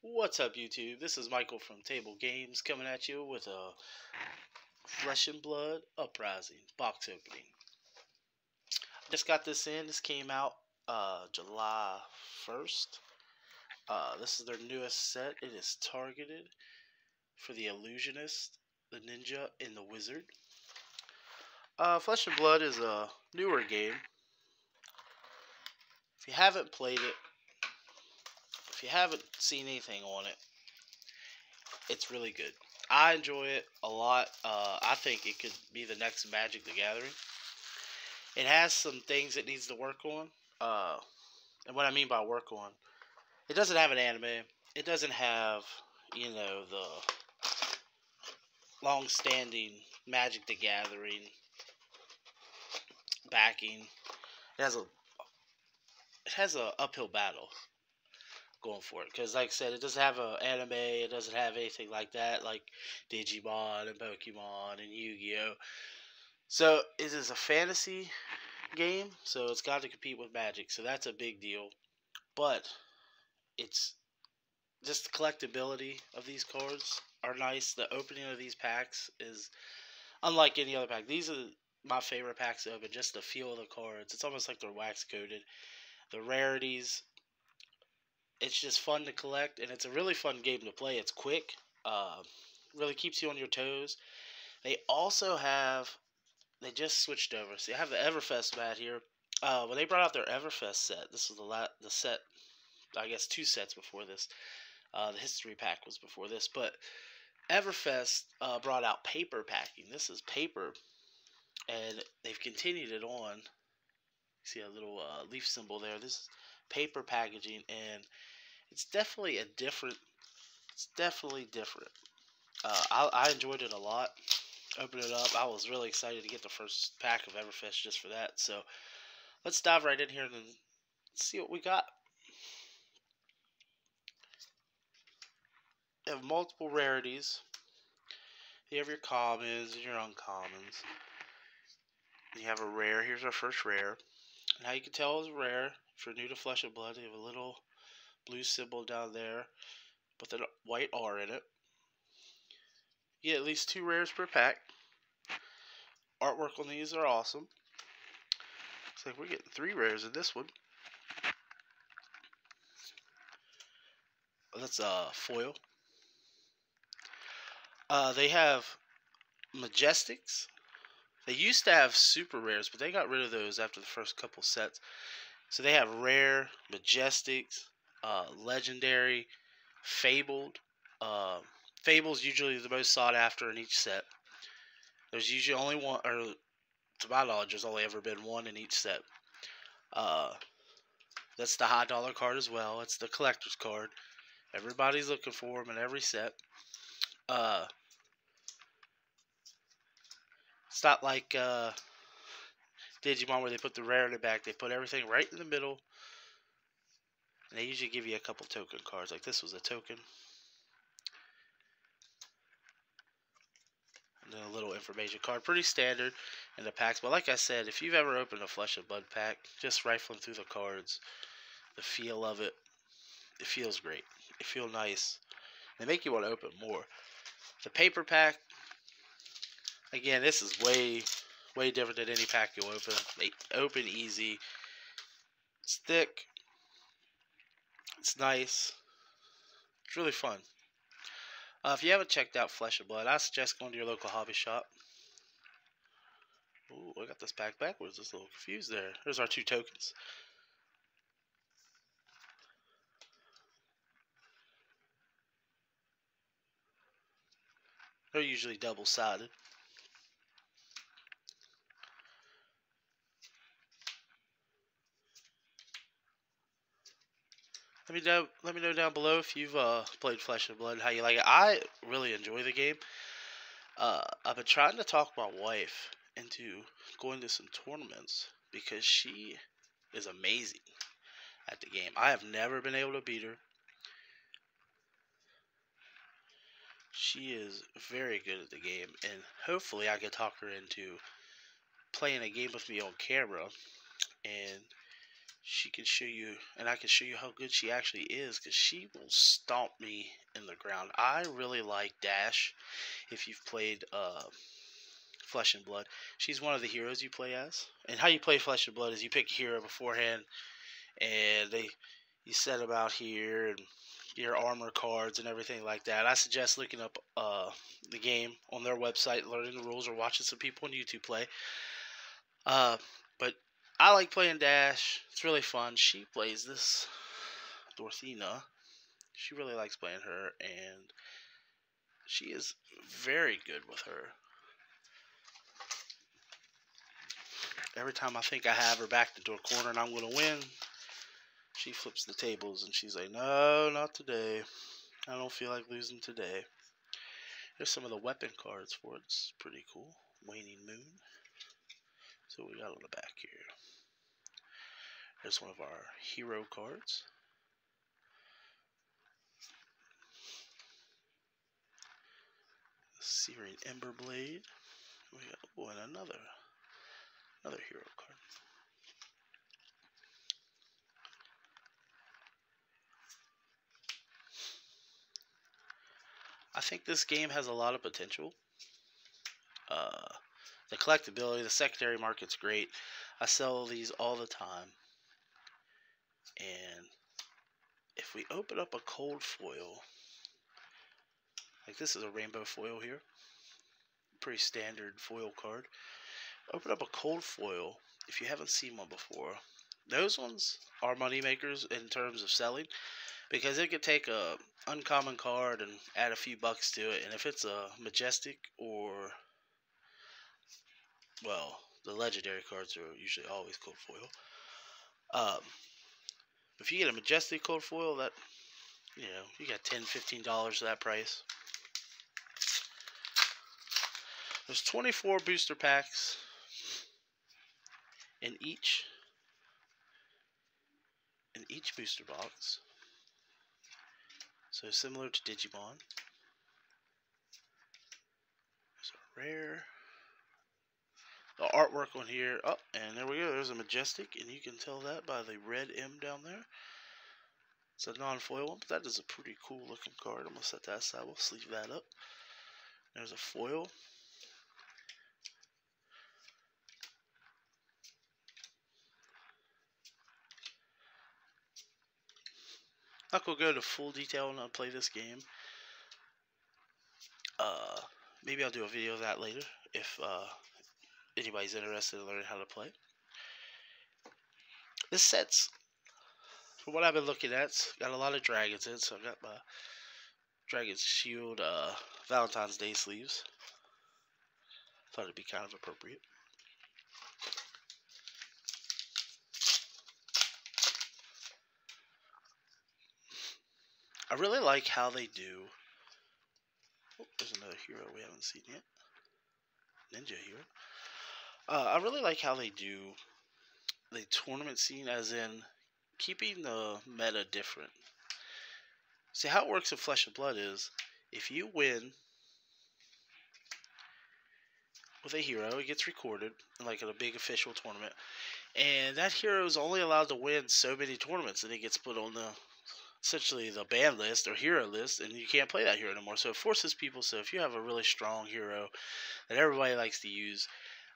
What's up, YouTube? This is Michael from Table Games coming at you with a Flesh and Blood Uprising box opening. Just got this in. This came out July 1st. This is their newest set. It is targeted for the Illusionist, the Ninja, and the Wizard. Flesh and Blood is a newer game. If you haven't played it, if you haven't seen anything on it, it's really good. I enjoy it a lot. I think it could be the next Magic the Gathering. It has some things it needs to work on. And what I mean by work on, it doesn't have an anime. It doesn't have, the long-standing Magic the Gathering backing. It has a uphill battle going for it, because like I said, it doesn't have an anime. It doesn't have anything like that, like Digimon and Pokemon and Yu-Gi-Oh. So it is a fantasy game, so it's got to compete with Magic, so that's a big deal. But it's just the collectability of these cards are nice. The opening of these packs is unlike any other pack. These are my favorite packs to open. Just the feel of the cards. It's almost like they're wax coated. The rarities. It's just fun to collect, and it's a really fun game to play. It's quick. Really keeps you on your toes. They also have. They just switched over. So you have the Everfest mat here. When they brought out their Everfest set, this was the set, I guess 2 sets before this. The history pack was before this, but Everfest brought out paper packing. This is paper, and they've continued it on. See a little leaf symbol there. This is paper packaging, and it's definitely a different. It's definitely different. I enjoyed it a lot. Opened it up. I was really excited to get the first pack of Everfest just for that. So let's dive right in here and see what we got. You have multiple rarities. You have your commons and your uncommons. You have a rare. Here's our first rare. And how you can tell it's rare, if you're new to Flesh and Blood, you have a little blue symbol down there with a white R in it. You get at least 2 rares per pack. Artwork on these are awesome. Looks like we're getting 3 rares in this one. That's foil. They have Majestics. They used to have super rares, but they got rid of those after the first couple sets. So they have rare, Majestics, legendary, fabled. Fable's usually the most sought after in each set. There's usually only one, or to my knowledge, there's only ever been one in each set. That's the high dollar card as well. It's the collector's card. Everybody's looking for them in every set. It's not like Digimon where they put the rare in the back. They put everything right in the middle. And they usually give you a couple token cards. Like this was a token. And then a little information card. Pretty standard in the packs. But like I said, if you've ever opened a Flesh and Blood pack, just rifling through the cards, the feel of it, it feels great. It feels nice. They make you want to open more. The paper pack, again, this is way different than any pack you'll open. They open easy. It's thick. It's nice. It's really fun. If you haven't checked out Flesh and Blood, I suggest going to your local hobby shop. Ooh, I got this pack backwards. Just a little confused there. There's our 2 tokens. They're usually double-sided. Let me know down below if you've played Flesh and Blood and how you like it. I really enjoy the game. I've been trying to talk my wife into going to some tournaments because she is amazing at the game. I have never been able to beat her. She is very good at the game, and hopefully I can talk her into playing a game with me on camera and she can show you, and I can show you how good she actually is, because she will stomp me in the ground. I really like Dash. If you've played Flesh and Blood, she's one of the heroes you play as. And how you play Flesh and Blood is you pick a hero beforehand, and you set them out here, and your armor cards and everything like that. I suggest looking up the game on their website, learning the rules, or watching some people on YouTube play. But I like playing Dash. It's really fun. She plays this Dorothea. She really likes playing her, and she is very good with her. Every time I think I have her backed into a corner and I'm going to win, she flips the tables and she's like, no, not today. I don't feel like losing today. There's some of the weapon cards for it. It's pretty cool. Waning Moon. So we got on the back here. There's one of our hero cards. Searing Ember Blade. We got and another hero card. I think this game has a lot of potential. The collectability, the secondary market's great. I sell these all the time. And if we open up a cold foil, like this is a rainbow foil here, pretty standard foil card. Open up a cold foil if you haven't seen one before. Those ones are money makers in terms of selling, because it could take a uncommon card and add a few bucks to it, and if it's a majestic, or well, the legendary cards are usually always cold foil. If you get a majestic cold foil, that, you know, you got $10-15 for that price. There's 24 booster packs in each booster box. So similar to Digimon. There's a rare. The artwork on here, oh, and there we go. There's a majestic, and you can tell that by the red M down there. It's a non-foil one, but that is a pretty cool looking card. I'm gonna set that aside. We'll sleeve that up. There's a foil. I'm not gonna go into full detail when I play this game. Maybe I'll do a video of that later if anybody's interested in learning how to play. This set's, from what I've been looking at, it's got a lot of dragons in it, so I've got my Dragon's Shield Valentine's Day sleeves. Thought it'd be kind of appropriate. I really like how they do. Oh, there's another hero we haven't seen yet. Ninja hero. I really like how they do the tournament scene, as in keeping the meta different. See, how it works in Flesh and Blood is, if you win with a hero, it gets recorded, like in a big official tournament, and that hero is only allowed to win so many tournaments, and it gets put on the, essentially, the ban list or hero list, and you can't play that hero anymore. So it forces people. So if you have a really strong hero that everybody likes to use,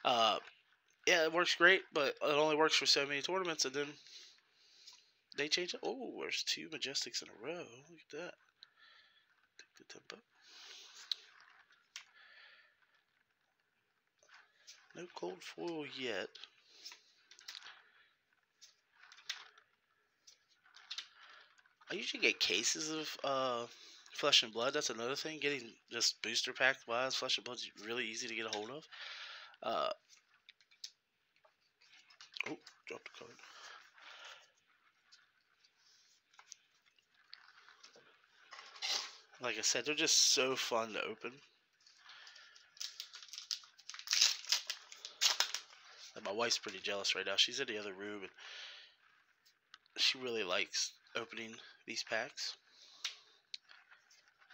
yeah, it works great, but it only works for so many tournaments, and then they change it. Oh, there's 2 Majestics in a row. Look at that. Take the tempo. No cold foil yet. I usually get cases of Flesh and Blood. That's another thing. Getting just booster pack wise, Flesh and Blood is really easy to get a hold of. Oh, dropped a card. Like I said, they're just so fun to open. And my wife's pretty jealous right now. She's in the other room, and she really likes opening these packs.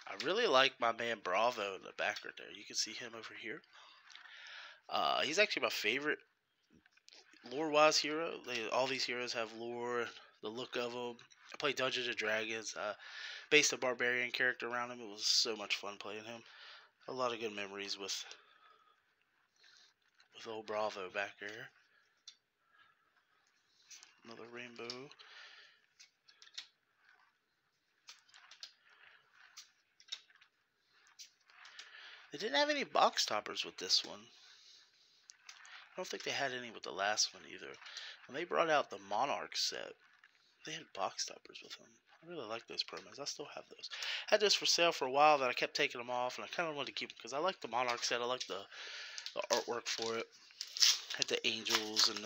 I really like my man Bravo in the back right there. You can see him over here. He's actually my favorite lore-wise hero. All these heroes have lore, the look of them. I played Dungeons and Dragons. Based a barbarian character around him. It was so much fun playing him. A lot of good memories with old Bravo back there. Another rainbow. They didn't have any box toppers with this one. I don't think they had any with the last one either. When they brought out the Monarch set, they had box toppers with them. I really like those promos. I still have those. I had those for sale for a while, then I kept taking them off, and I kind of wanted to keep them because I like the Monarch set. I like the artwork for it. Had the angels and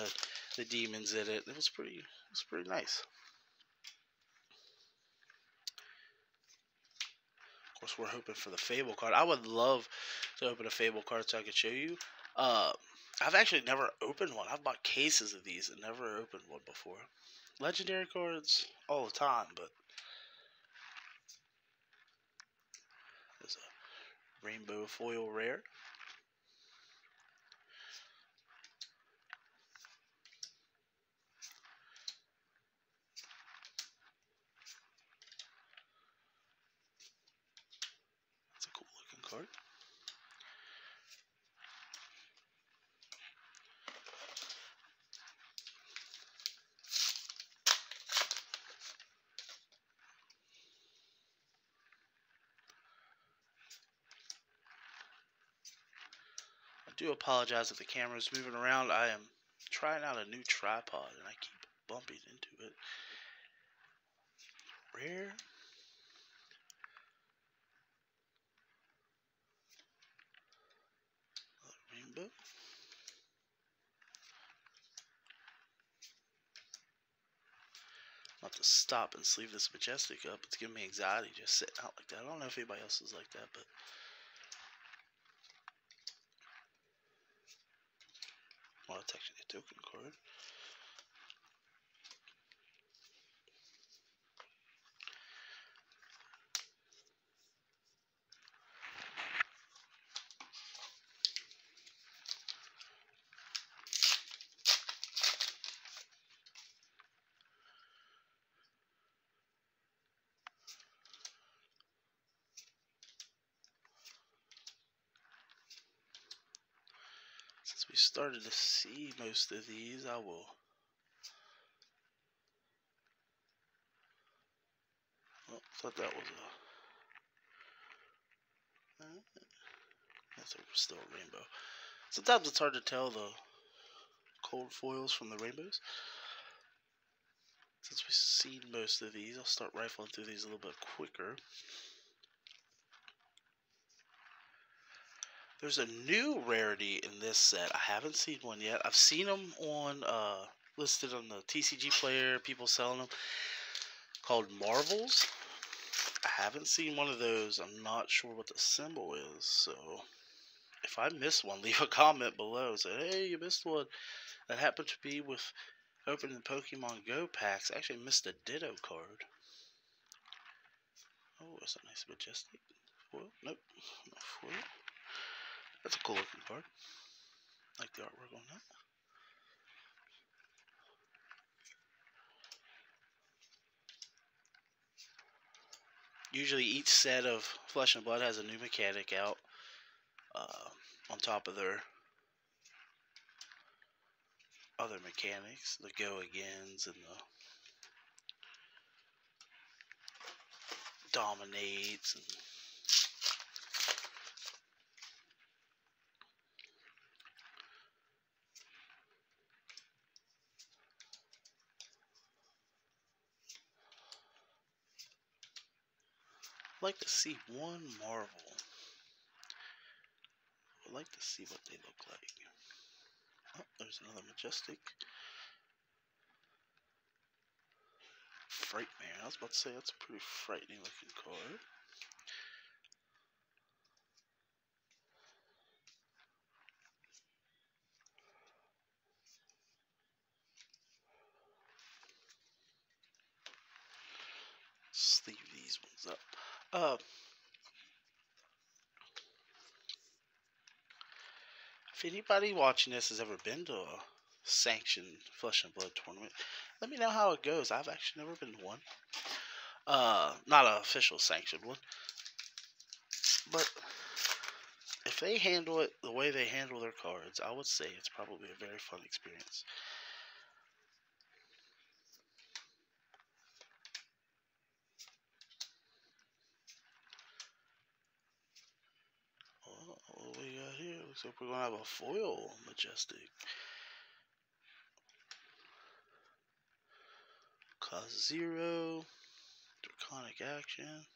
the demons in it. It was pretty nice. Of course, we're hoping for the Fable card. I would love to open a Fable card so I could show you. I've actually never opened one. I've bought cases of these and never opened one before. Legendary cards all the time, but there's a rainbow foil rare. That's a cool looking card. I do apologize if the camera is moving around. I am trying out a new tripod and I keep bumping into it. Rare. Rainbow. I'll have to stop and sleeve this Majestic up. It's giving me anxiety just sitting out like that. I don't know if anybody else is like that, but well, it's actually a token card. Since we started to see most of these, I will. Oh, thought that was a. That's still a rainbow. Sometimes it's hard to tell the cold foils from the rainbows. Since we've seen most of these, I'll start rifling through these a little bit quicker. There's a new rarity in this set. I haven't seen one yet. I've seen them on listed on the TCG player, people selling them, called Marvels. I haven't seen one of those. I'm not sure what the symbol is, so if I miss one, leave a comment below. Say, hey, you missed one. That happened to be with opening Pokemon Go packs. I actually missed a Ditto card. Oh, that's a nice Majestic. Foil? Nope, not foil. That's a cool looking card. I like the artwork on that. Usually each set of Flesh and Blood has a new mechanic out on top of their other mechanics, the go agains and the dominates and I'd like to see one Marvel. I'd like to see what they look like. Oh, there's another Majestic. Frightmare. I was about to say that's a pretty frightening looking card. Sleeve these ones up. If anybody watching this has ever been to a sanctioned Flesh and Blood tournament. Let me know how it goes. I've actually never been to one. Not an official sanctioned one. But if they handle it the way they handle their cards, I would say it's probably a very fun experience. What do we got here? Looks like we're going to have a foil Majestic. Cost 0. Draconic action.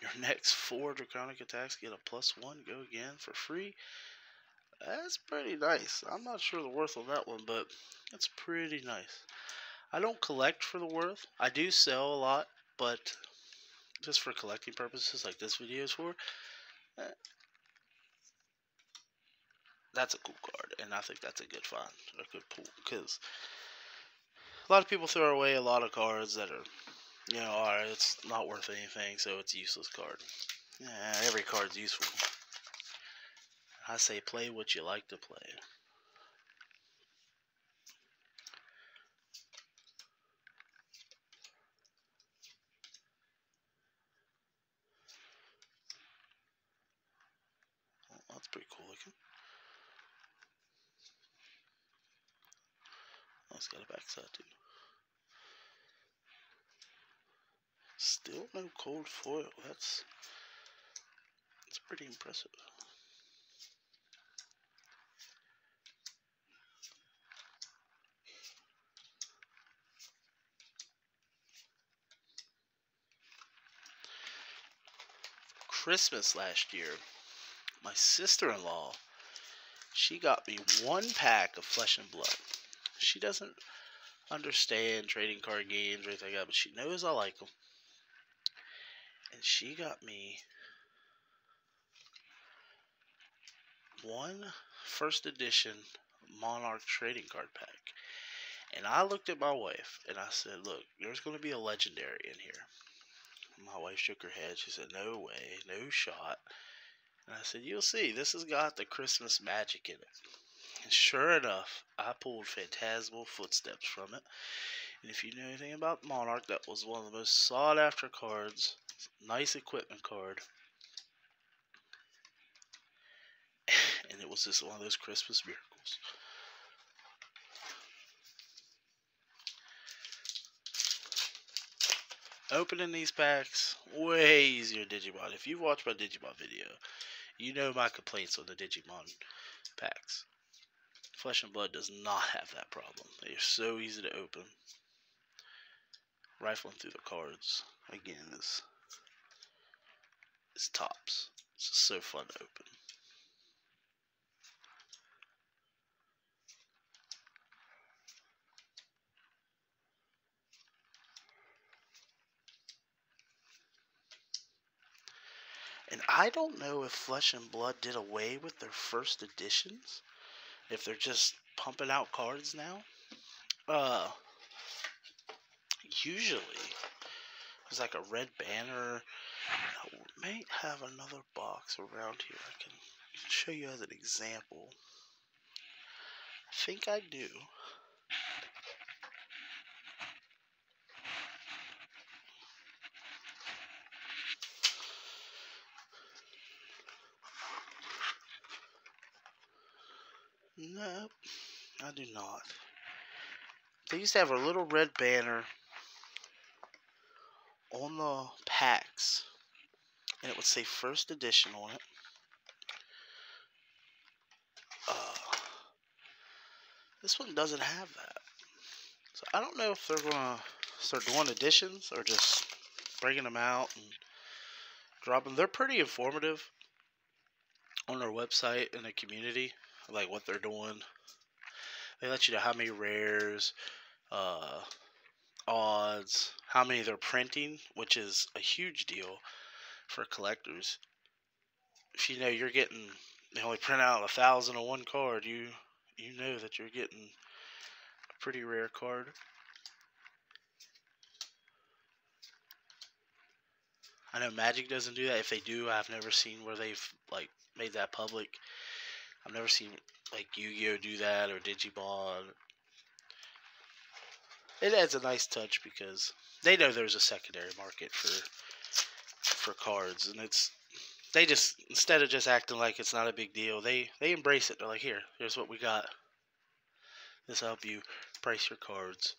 Your next 4 Draconic attacks get a +1. Go again for free. That's pretty nice. I'm not sure the worth of that one, but it's pretty nice. I don't collect for the worth. I do sell a lot, but just for collecting purposes, like this video is for, that's a cool card, and I think that's a good find, a good pull, because a lot of people throw away a lot of cards that are, alright, it's not worth anything, so it's a useless card. Yeah, every card's useful. I say play what you like to play. Well, that's pretty cool looking. Oh, it's got a backside too. Still no cold foil. That's pretty impressive. Christmas last year, my sister-in-law, she got me 1 pack of Flesh and Blood. She doesn't understand trading card games or anything like that, but she knows I like them. And she got me 1 first edition Monarch trading card pack. And I looked at my wife and I said, look, there's going to be a legendary in here. My wife shook her head. She said, no way, no shot. And I said, you'll see, this has got the Christmas magic in it. And sure enough, I pulled Phantasmal Footsteps from it. And if you know anything about Monarch, that was one of the most sought after cards. Nice equipment card. And it was just one of those Christmas miracles. Opening these packs, way easier Digimon. If you've watched my Digimon video, you know my complaints on the Digimon packs. Flesh and Blood does not have that problem. They are so easy to open. Rifling through the cards, again, is tops. It's just so fun to open. And I don't know if Flesh and Blood did away with their first editions. If they're just pumping out cards now. Usually, there's like a red banner. I may have another box around here I can show you as an example. I think I do. Nope, I do not. They used to have a little red banner on the packs, and it would say first edition on it. This one doesn't have that. So I don't know if they're going to start doing editions or just bringing them out and dropping. They're pretty informative on their website and the community, like what they're doing. They let you know how many rares, odds, how many they're printing, which is a huge deal for collectors. If you know you're getting, they only print out 1,000 of one card, you know that you're getting a pretty rare card. I know Magic doesn't do that. If they do, I've never seen where they've like made that public. I've never seen like Yu-Gi-Oh do that or Digimon. It adds a nice touch because they know there's a secondary market for cards, and it's they just instead of just acting like it's not a big deal, they embrace it. They're like, here's what we got. This will help you price your cards.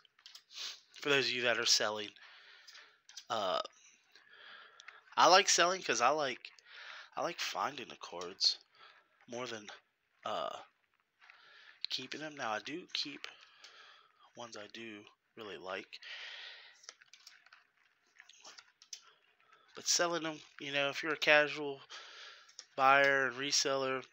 For those of you that are selling, uh, I like selling because I like finding the cards more than uh keeping them. Now I do keep ones I do really like, but selling them, if you're a casual buyer and reseller,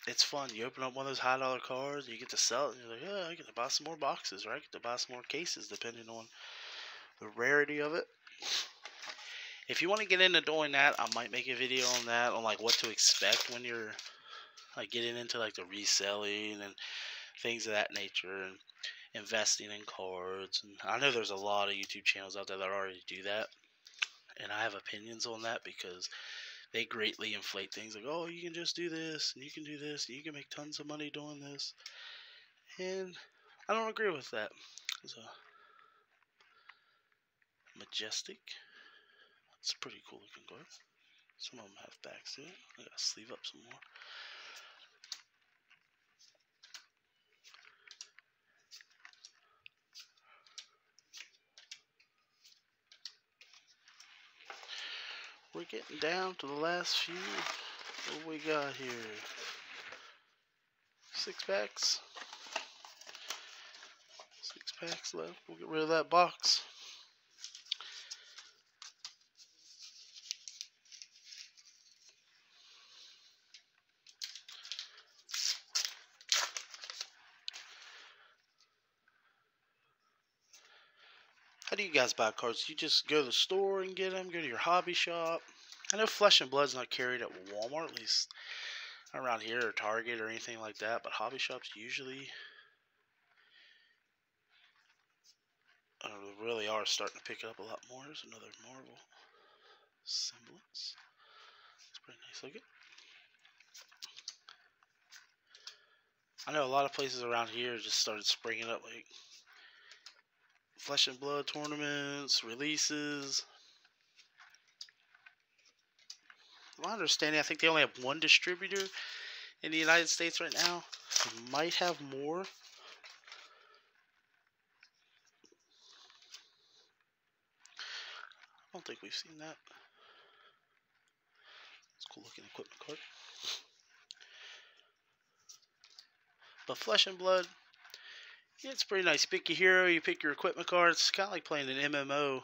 it's fun. You open up one of those high dollar cards, you get to sell it, and you're like, oh, I get to buy some more boxes, or I get to buy some more cases, depending on the rarity of it. If you want to get into doing that, I might make a video on that, on like what to expect when you're like getting into like the reselling and things of that nature, and investing in cards. And I know there's a lot of YouTube channels out there that already do that, and I have opinions on that because they greatly inflate things like, oh, you can just do this, and you can do this, and you can make tons of money doing this. And I don't agree with that. It's a majestic. It's a pretty cool looking card. Some of them have backs to it. I gotta sleeve up some more. We're getting down to the last few. What we got here? 6 packs. 6 packs left. We'll get rid of that box. How do you guys buy cards? You just go to the store and get them? Go to your hobby shop? I know Flesh and Blood's not carried at Walmart, at least around here, or Target or anything like that, but hobby shops usually really are starting to pick it up a lot more. There's another Marvel semblance. It's pretty nice looking. I know a lot of places around here just started springing up like Flesh and Blood tournaments, releases. My understanding, I think they only have one distributor in the United States right now. They might have more. I don't think we've seen that. It's a cool looking equipment card. But Flesh and Blood, yeah, it's pretty nice. You pick your hero, you pick your equipment cards. It's kind of like playing an MMO,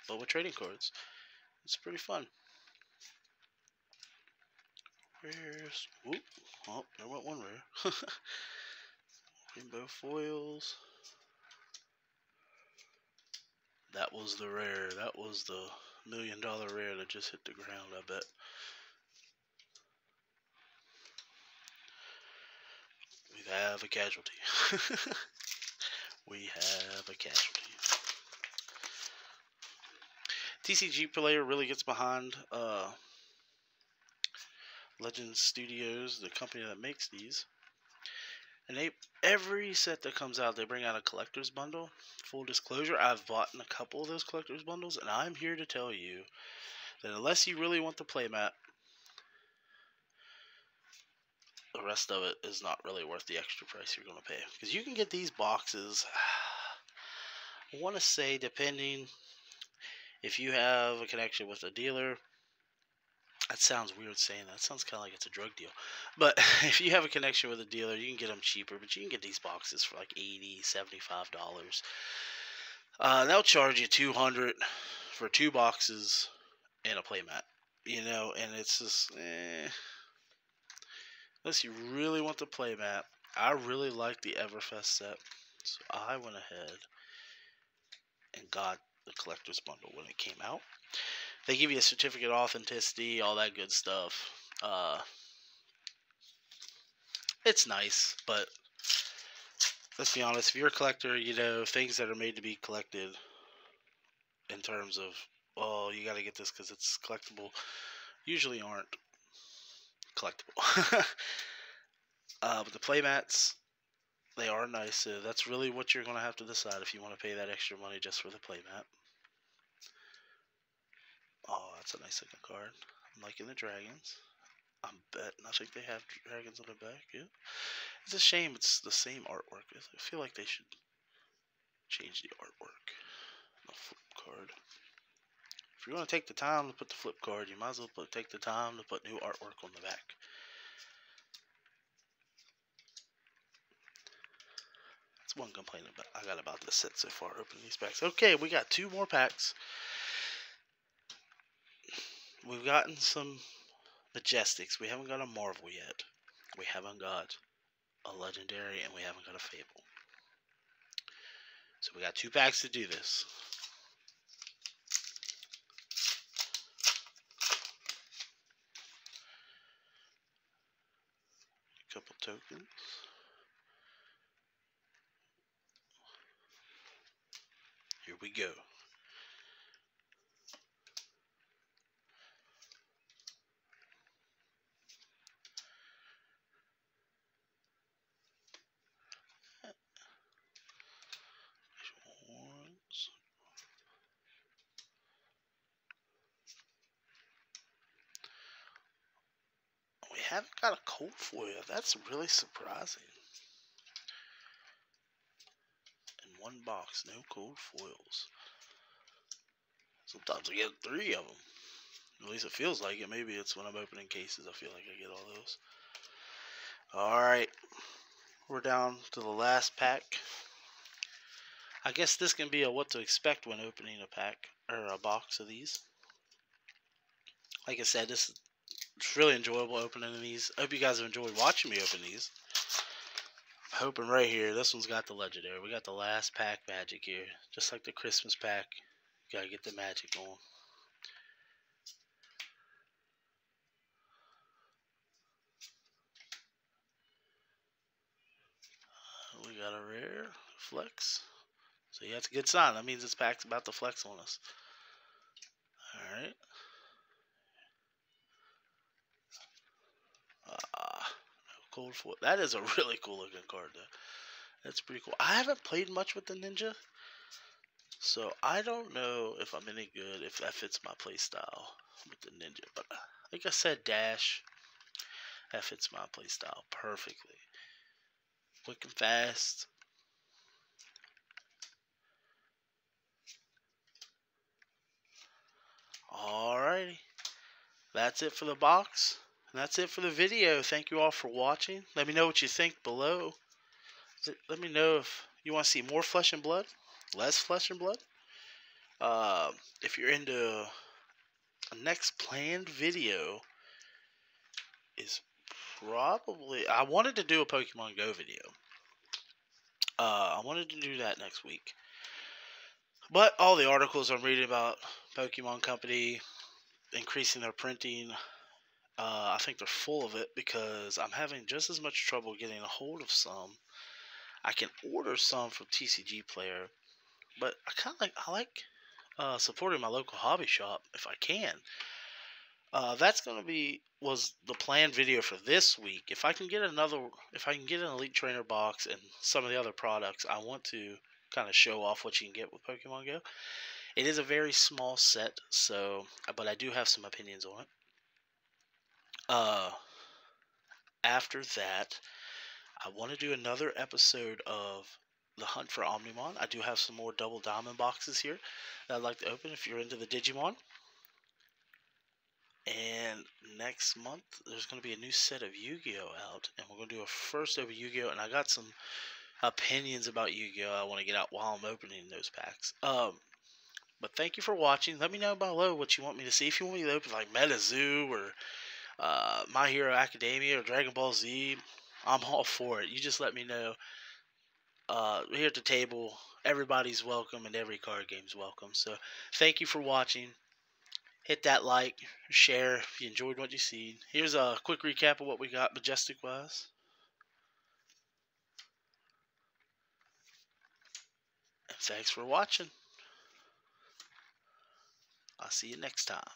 but with trading cards. It's pretty fun. Rares. Whoop. Oh, there went one rare. Rainbow foils. That was the rare. That was the $1 million rare that just hit the ground, I bet. We have a casualty. We have a casualty. TCG Player really gets behind Legend Studios, the company that makes these. And every set that comes out, they bring out a collector's bundle. Full disclosure, I've bought in a couple of those collector's bundles, and I'm here to tell you that unless you really want the playmat, the rest of it is not really worth the extra price you're going to pay. Because you can get these boxes, I want to say, depending if you have a connection with a dealer. That sounds weird saying that. It sounds kind of like it's a drug deal. But if you have a connection with a dealer, you can get them cheaper. But you can get these boxes for like $80, $75. They'll charge you $200 for 2 boxes and a playmat. And it's just, unless you really want the playmat. I really like the Everfest set. So I went ahead and got the collector's bundle when it came out. They give you a certificate of authenticity, all that good stuff. It's nice, but let's be honest, if you're a collector, things that are made to be collected in terms of, oh, you gotta get this because it's collectible, usually aren't collectible. But the playmats, they are nice. So that's really what you're going to have to decide if you want to pay that extra money just for the playmat. Oh, that's a nice looking card. I'm liking the dragons. I'm betting. I think they have dragons on the back. Yeah. It's a shame it's the same artwork. I feel like they should change the artwork. The flip card. If you're going to take the time to put the flip card, you might as well take the time to put new artwork on the back. That's one complaint I got about this set so far, opening these packs. Okay, we got 2 more packs. We've gotten some Majestics. We haven't got a Marvel yet. We haven't got a Legendary, and we haven't got a Fable. So we got 2 packs to do this. Couple tokens. Here we go. We haven't got a cold foil. That's really surprising. In one box, no cold foils. Sometimes I get 3 of them. At least it feels like it. Maybe it's when I'm opening cases I feel like I get all those. Alright. We're down to the last pack. I guess this can be a what to expect when opening a pack or a box of these. Like I said, it's really enjoyable opening these. I hope you guys have enjoyed watching me open these. I'm hoping right here, this one's got the legendary. We got the last pack magic here. Just like the Christmas pack. You gotta get the magic on. We got a rare flex. So yeah, it's a good sign. That means this pack's about to flex on us. Alright. Cold foil. That is a really cool looking card though. That's pretty cool. I haven't played much with the ninja, so I don't know if I'm any good, if that fits my play style with the ninja. But like I said, dash, that fits my play style perfectly. Quick and fast. Alrighty. That's it for the box. And that's it for the video. Thank you all for watching. Let me know what you think below. Let me know if you want to see more flesh and blood, less flesh and blood. If you're into a next planned video is probably, I wanted to do a Pokemon Go video. I wanted to do that next week. But all the articles I'm reading about Pokemon Company increasing their printing, I think they're full of it because I'm having just as much trouble getting a hold of some. I can order some from TCG Player, but I like supporting my local hobby shop if I can. That's gonna was the planned video for this week. If I can get an Elite Trainer box and some of the other products, I want to kind of show off what you can get with Pokemon Go. It is a very small set, so but I do have some opinions on it. After that, I want to do another episode of the Hunt for Omnimon. I do have some more Double Diamond boxes here that I'd like to open if you're into the Digimon. And next month, there's going to be a new set of Yu-Gi-Oh! Out. And we're going to do a first over Yu-Gi-Oh! And I got some opinions about Yu-Gi-Oh! I want to get out while I'm opening those packs. But thank you for watching. Let me know below what you want me to see. If you want me to open like MetaZoo or My Hero Academia or Dragon Ball Z, I'm all for it. You just let me know. Here at the table, everybody's welcome and every card game's welcome. So thank you for watching. Hit that like, share if you enjoyed what you see. Here's a quick recap of what we got Majestic-wise. And thanks for watching. I'll see you next time.